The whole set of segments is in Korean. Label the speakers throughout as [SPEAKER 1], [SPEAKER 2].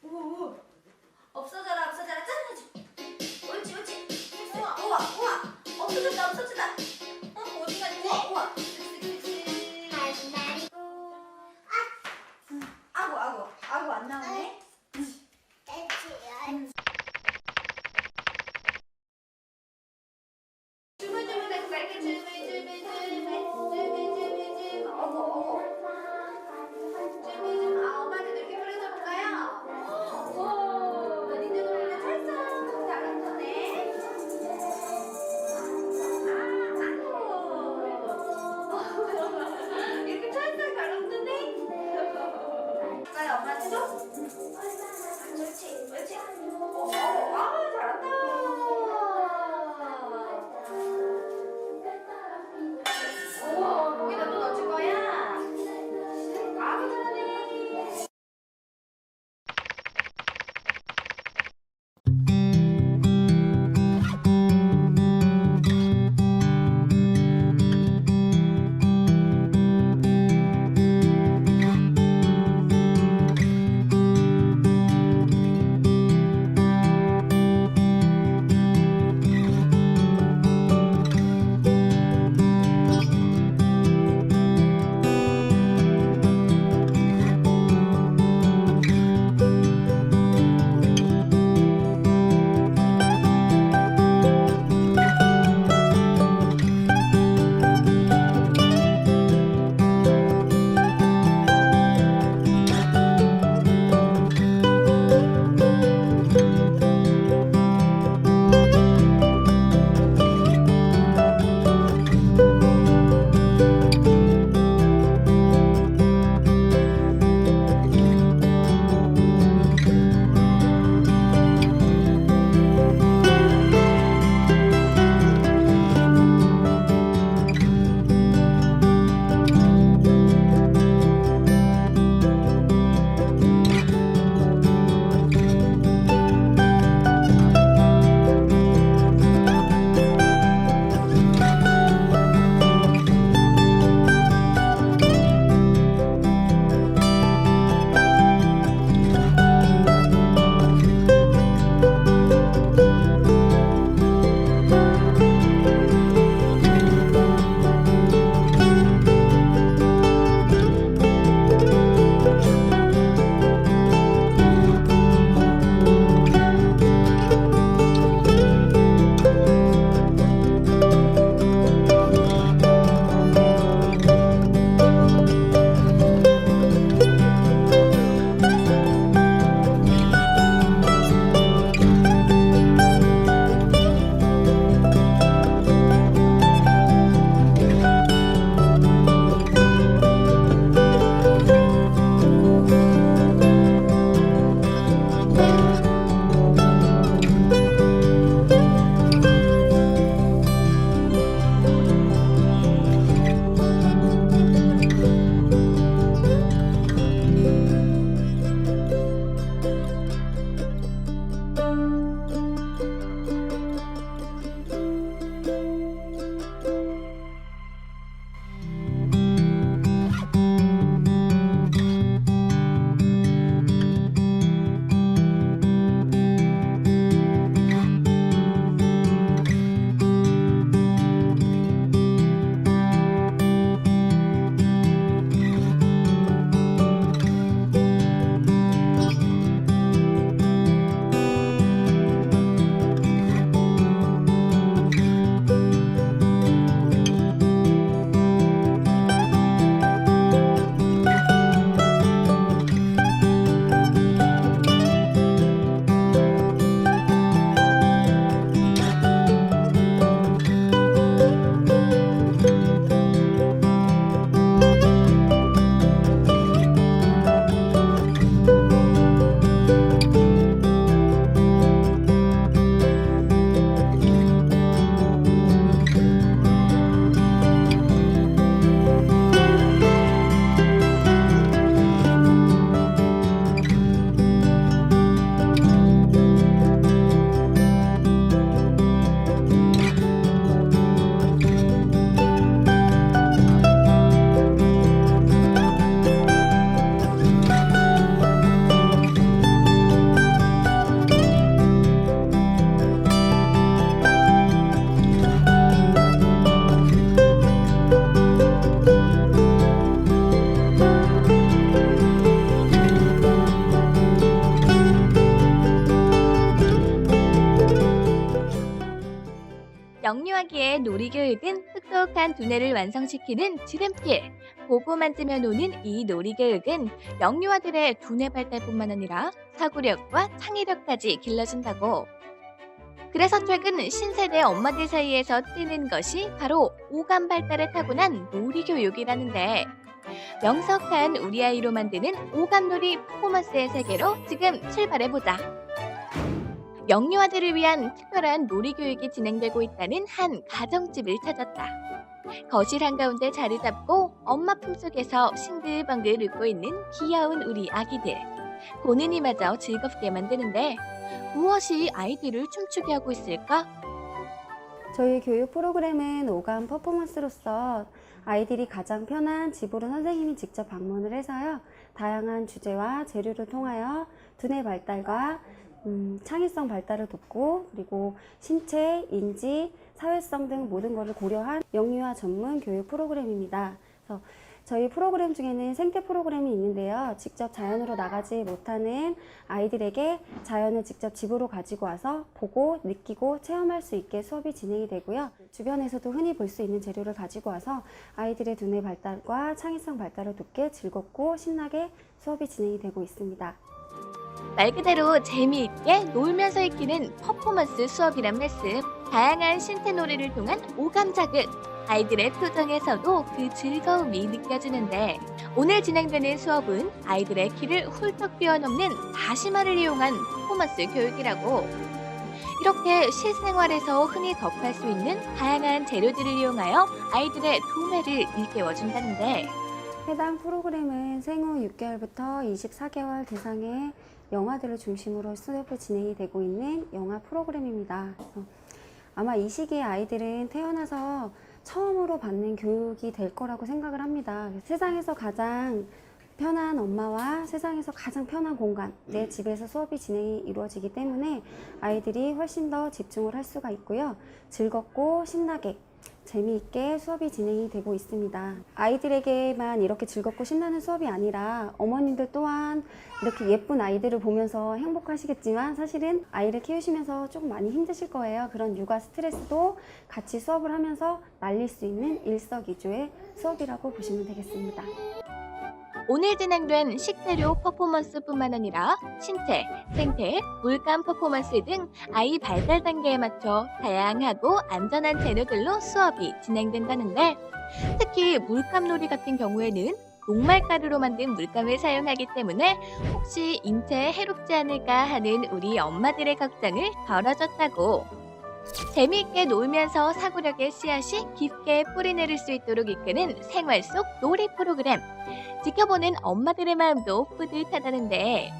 [SPEAKER 1] 오, 없어져라, 없어져라. 짠하지. 옳지, 옳지. 우와, 우와, 우와. 없어졌다, 없어졌다. 어디 갔니? 우와. 아구, 아구, 아구 안 나오네. 주물주물하고 갈게. 주물주물. 어구, 어구. 주물주물. 엄마한테 이렇게 뿌려줘 볼까요? 오, 니들 노래는 잘 써.
[SPEAKER 2] 아이들의 놀이교육은 똑똑한 두뇌를 완성시키는 지름길. 보고만 뜨면 오는 이 놀이교육은 영유아들의 두뇌 발달뿐만 아니라 사고력과 창의력까지 길러준다고. 그래서 최근 신세대 엄마들 사이에서 뜨는 것이 바로 오감 발달에 타고난 놀이교육이라는데, 명석한 우리 아이로 만드는 오감놀이 퍼포먼스의 세계로 지금 출발해보자. 영유아들을 위한 특별한 놀이교육이 진행되고 있다는 한 가정집을 찾았다. 거실 한가운데 자리 잡고 엄마 품속에서 싱글벙글 웃고 있는 귀여운 우리 아기들. 보는 이마저 즐겁게 만드는데 무엇이 아이들을 춤추게 하고 있을까?
[SPEAKER 3] 저희 교육 프로그램은 오감 퍼포먼스로서 아이들이 가장 편한 집으로 선생님이 직접 방문을 해서요. 다양한 주제와 재료를 통하여 두뇌 발달과 창의성 발달을 돕고, 그리고 신체, 인지, 사회성 등 모든 것을 고려한 영유아 전문 교육 프로그램입니다. 그래서 저희 프로그램 중에는 생태 프로그램이 있는데요. 직접 자연으로 나가지 못하는 아이들에게 자연을 직접 집으로 가지고 와서 보고, 느끼고, 체험할 수 있게 수업이 진행이 되고요. 주변에서도 흔히 볼 수 있는 재료를 가지고 와서 아이들의 두뇌 발달과 창의성 발달을 돕게 즐겁고 신나게 수업이 진행이 되고 있습니다.
[SPEAKER 2] 말 그대로 재미있게 놀면서 익히는 퍼포먼스 수업이란 말씀. 다양한 신체 놀이를 통한 오감 자극. 아이들의 표정에서도 그 즐거움이 느껴지는데, 오늘 진행되는 수업은 아이들의 키를 훌쩍 뛰어넘는 다시마를 이용한 퍼포먼스 교육이라고. 이렇게 실생활에서 흔히 접할 수 있는 다양한 재료들을 이용하여 아이들의 두뇌를 일깨워준다는데,
[SPEAKER 3] 해당 프로그램은 생후 6개월부터 24개월 대상의 영아들을 중심으로 수업이 진행이 되고 있는 영아 프로그램입니다. 아마 이 시기에 아이들은 태어나서 처음으로 받는 교육이 될 거라고 생각을 합니다. 세상에서 가장 편한 엄마와 세상에서 가장 편한 공간, 내 집에서 수업이 진행이 이루어지기 때문에 아이들이 훨씬 더 집중을 할 수가 있고요. 즐겁고 신나게 재미있게 수업이 진행이 되고 있습니다. 아이들에게만 이렇게 즐겁고 신나는 수업이 아니라 어머님들 또한 이렇게 예쁜 아이들을 보면서 행복하시겠지만 사실은 아이를 키우시면서 조금 많이 힘드실 거예요. 그런 육아 스트레스도 같이 수업을 하면서 날릴 수 있는 일석이조의 수업이라고 보시면 되겠습니다.
[SPEAKER 2] 오늘 진행된 식재료 퍼포먼스뿐만 아니라 신체, 생태, 물감 퍼포먼스 등 아이 발달 단계에 맞춰 다양하고 안전한 재료들로 수업이 진행된다는데, 특히 물감놀이 같은 경우에는 녹말가루로 만든 물감을 사용하기 때문에 혹시 인체에 해롭지 않을까 하는 우리 엄마들의 걱정을 덜어줬다고. 재미있게 놀면서 사고력의 씨앗이 깊게 뿌리내릴 수 있도록 이끄는 생활 속 놀이 프로그램. 지켜보는 엄마들의 마음도 뿌듯하다는데,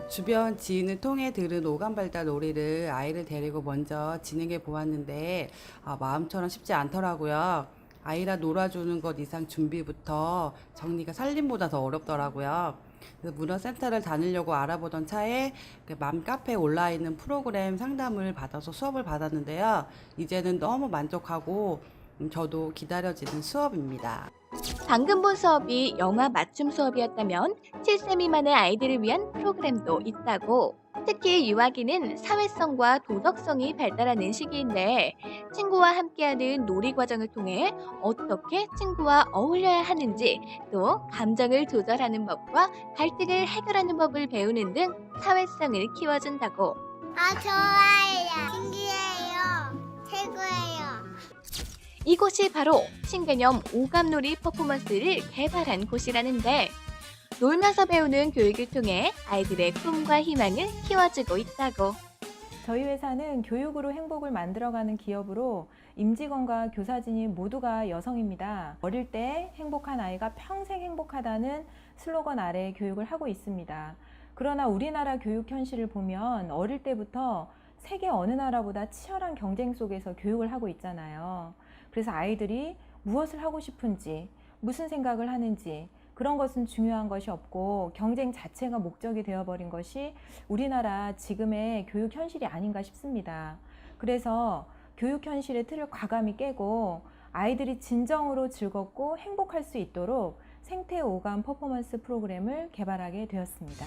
[SPEAKER 4] 주변 지인을 통해 들은 오감 발달 놀이를 아이를 데리고 먼저 진행해 보았는데 마음처럼 쉽지 않더라고요. 아이라 놀아주는 것 이상 준비부터 정리가 살림보다 더 어렵더라고요. 그래서 문화센터를 다니려고 알아보던 차에 맘 카페에 올라 있는 프로그램 상담을 받아서 수업을 받았는데요. 이제는 너무 만족하고 저도 기다려지는 수업입니다.
[SPEAKER 2] 방금 본 수업이 영화 맞춤 수업이었다면 7세 미만의 아이들을 위한 프로그램도 있다고. 특히 유아기는 사회성과 도덕성이 발달하는 시기인데, 친구와 함께하는 놀이 과정을 통해 어떻게 친구와 어울려야 하는지, 또 감정을 조절하는 법과 갈등을 해결하는 법을 배우는 등 사회성을 키워준다고.
[SPEAKER 5] 좋아요. 신기해요. 최고예요.
[SPEAKER 2] 이곳이 바로 신개념 오감놀이 퍼포먼스를 개발한 곳이라는데, 놀면서 배우는 교육을 통해 아이들의 꿈과 희망을 키워주고 있다고.
[SPEAKER 6] 저희 회사는 교육으로 행복을 만들어가는 기업으로 임직원과 교사진이 모두가 여성입니다. 어릴 때 행복한 아이가 평생 행복하다는 슬로건 아래 교육을 하고 있습니다. 그러나 우리나라 교육 현실을 보면 어릴 때부터 세계 어느 나라보다 치열한 경쟁 속에서 교육을 하고 있잖아요. 그래서 아이들이 무엇을 하고 싶은지, 무슨 생각을 하는지 그런 것은 중요한 것이 없고 경쟁 자체가 목적이 되어버린 것이 우리나라 지금의 교육 현실이 아닌가 싶습니다. 그래서 교육 현실의 틀을 과감히 깨고 아이들이 진정으로 즐겁고 행복할 수 있도록 생태 오감 퍼포먼스 프로그램을 개발하게 되었습니다.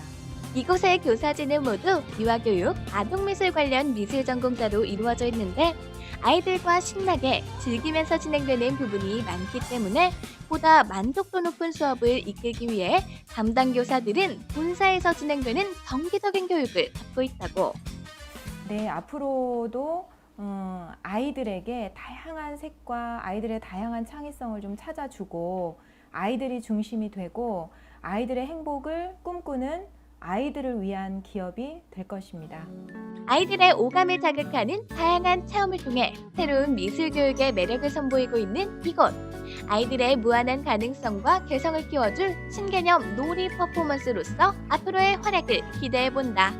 [SPEAKER 2] 이곳의 교사진은 모두 유아교육, 아동미술 관련 미술 전공자로 이루어져 있는데 아이들과 신나게 즐기면서 진행되는 부분이 많기 때문에 보다 만족도 높은 수업을 이끌기 위해 담당 교사들은 본사에서 진행되는 정기적인 교육을 받고 있다고.
[SPEAKER 6] 네, 앞으로도 아이들에게 다양한 색과 아이들의 다양한 창의성을 좀 찾아주고 아이들이 중심이 되고 아이들의 행복을 꿈꾸는 아이들을 위한 기업이 될 것입니다.
[SPEAKER 2] 아이들의 오감을 자극하는 다양한 체험을 통해 새로운 미술 교육의 매력을 선보이고 있는 이곳. 아이들의 무한한 가능성과 개성을 키워줄 신개념 놀이 퍼포먼스로서 앞으로의 활약을 기대해본다.